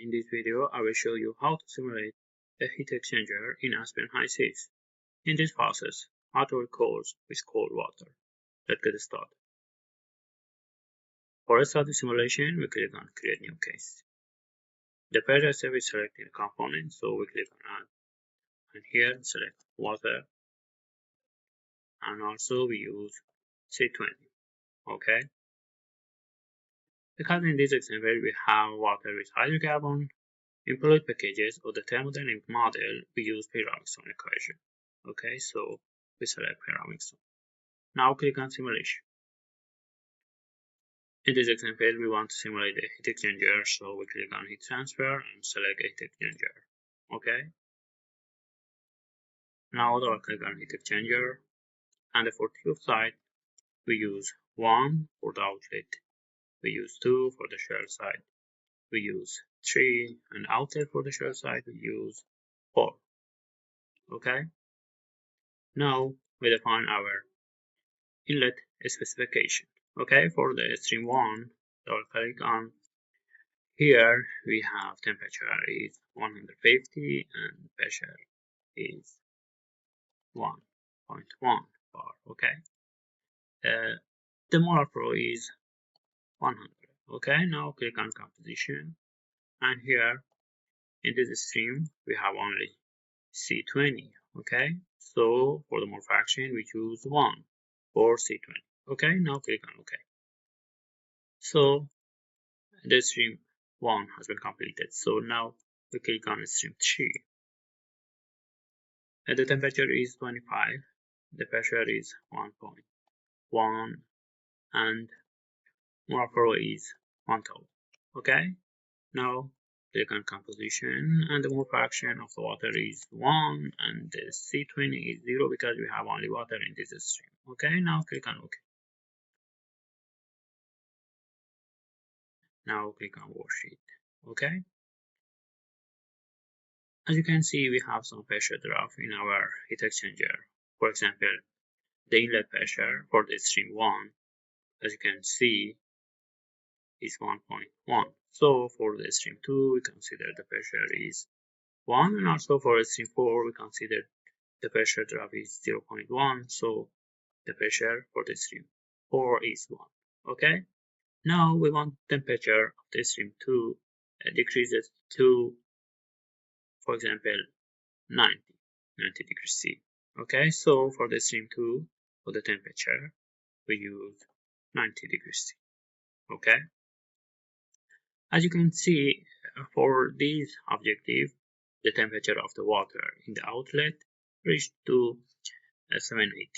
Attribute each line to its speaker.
Speaker 1: In this video, I will show you how to simulate a heat exchanger in Aspen HYSYS. In this process, hot oil cools with cold water. Let's get started. For a static simulation, we click on Create New Case. The pressure step is selecting the component, so we click on Add. And here, select Water. And also, we use C20. Okay? Because in this example, we have water with hydrocarbon, in fluid packages of the thermodynamic model, we use periodic zone equation. Okay, so we select periodic zone. Now click on simulation. In this example, we want to simulate a heat exchanger, so we click on heat transfer and select heat exchanger. Okay. Now double click on heat exchanger, and for tube side, we use 1 for the outlet, we use 2 for the shell side, we use 3, and outlet for the shell side, we use 4. Okay. Now we define our inlet specification. Okay, for the stream 1, double click on here. We have temperature is 150 and pressure is 1.1 bar. Okay, the molar flow is 100. Okay, now click on composition, and here in this stream we have only C20. Okay, so for the mole fraction we choose 1 for C20. Okay, now click on OK. So the stream 1 has been completed. So now we click on stream 3. And the temperature is 25, the pressure is 1.1, and molar flow is 1000. Okay, now click on composition, and the mole fraction of the water is 1, and the C20 is 0 because we have only water in this stream. Okay, now click on OK. Now click on worksheet. Okay. As you can see, we have some pressure drop in our heat exchanger. For example, the inlet pressure for the stream 1, as you can see, is 1.1. So for the stream 2, we consider the pressure is 1, and also for stream 4, we consider the pressure drop is 0.1. So the pressure for the stream 4 is 1. Okay. Now we want temperature of the stream 2 decreases to, for example, 90 degrees C. Okay, so for the stream 2, for the temperature, we use 90 degrees C. Okay, as you can see, for this objective, the temperature of the water in the outlet reached to 780.